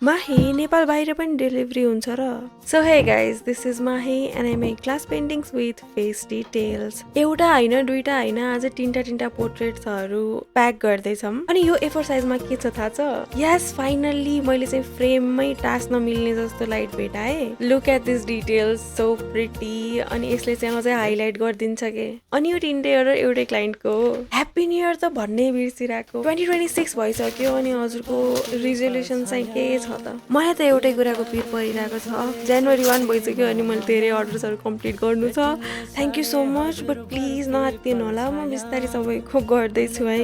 माही नेपाल बाहिर पनि डेलिभरी हुन्छ र so hey guys this is Mahi and I make glass paintings with face details एउटा होइन दुईटा होइन आज तीनटा पोर्ट्रेट्सहरू प्याक गर्दैछौँ अनि यो A4 साइजमा के छ थाहा छ यस फाइनल्ली मैले चाहिँ फ्रेममै टास्न मिल्ने जस्तो लाइट भेटाएँ look at this details so pretty अनि यसले चाहिँ अझै हाइलाइट गरिदिन्छ के अनि यो तिनटै एउटै क्लाइन्टको हो ह्याप्पी न्यू इयर त भन्नै बिर्सिरहेको 2026 भइसक्यो अनि हजुरको रिजोल्युसन चाहिँ के छ त मलाई त एउटै कुराको पिर परिरहेको छ जनवरी 1 भइसक्यो अनि मैले धेरै अर्डर्सहरू कम्प्लिट गर्नु छ thank you so much but please नहात्तिनु होला म बिस्तारै सबैको गर्दैछु है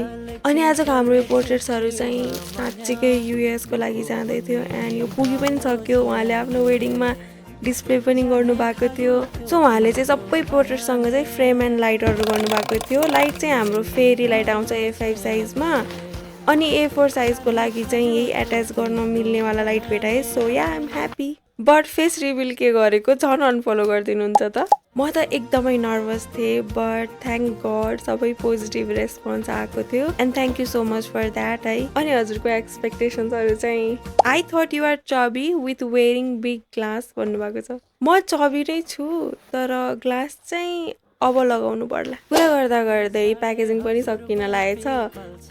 अनि आजको हाम्रो यो पोर्ट्रेट्सहरू चाहिँ साँच्चीकै युएसको लागि जाँदै थियो एन्ड यो पुगी पनि सक्यो उहाँले आफ्नो वेडिङमा डिस्प्ले पनि गर्नु भएको थियो सो उहाँले चाहिँ सबै पोर्ट्रेटसँग चाहिँ फ्रेम एन्ड लाइटहरू गर्नुभएको थियो लाइट चाहिँ हाम्रो फेरी लाइट आउँछ A5 साइजमा अनि A4 साइजको लागि चाहिँ यही एट्याच गर्न मिल्नेवाला लाइट भेटाएँ so ya I am happy but face reveal के गरेको झन् अनफलो गरिदिनुहुन्छ त म त एकदमै नर्भस थिएँ बट थ्याङ्क गड सबै पोजिटिभ रेस्पोन्स आएको थियो and thank you so much for that है अनि हजुरको एक्सपेक्टेसन्सहरू चाहिँ I thought you are chubby with wearing big glass भन्नुभएको छ म चबी नै छु तर ग्लास चाहिँ अब लगाउनु पर्ला पुरा गर्दा गर्दै प्याकेजिङ पनि सकिन लागेछ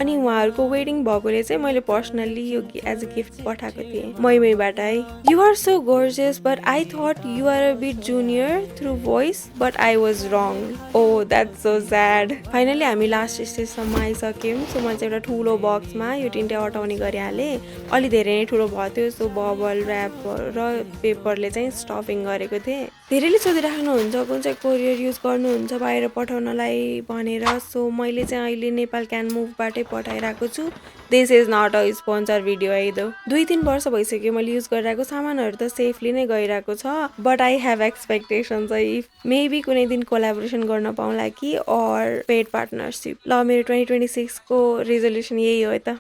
अनि उहाँहरूको वेडिङ भएकोले चाहिँ मैले पर्सनल्ली यो एज अ गिफ्ट पठाएको थिएँ मैबाट है you are so gorgeous but I thought you are a bit junior through voice but I was wrong oh that's so sad finally हामी लास्ट स्टेजसम्म आइसक्यौँ सो मैले चाहिँ एउटा ठुलो बक्समा यो तिनटै अटाउने गरिहालेँ अलि धेरै नै ठुलो भएको थियो सो बबल ऱ्याप र पेपरले चाहिँ स्टफिङ गरेको थिएँ धेरैले सोधिराख्नुहुन्छ कुन चाहिँ कोरियर युज गर्नुहुन्छ बाहिर पठाउनलाई भनेर सो मैले चाहिँ अहिले नेपाल क्यान मुभबाटै पठाइरहेको छु this is not a sponsor video है दो 2-3 वर्ष भइसक्यो मैले युज गरिरहेको सामानहरू त सेफली नै गइरहेको छ बट आई हेभ एक्सपेक्टेसन्स है मेबी कुनै दिन कोलाबोरेसन गर्न पाउँला कि अर पेड पार्टनरसिप ल मेरो 2026 को रिजोल्युसन यही हो त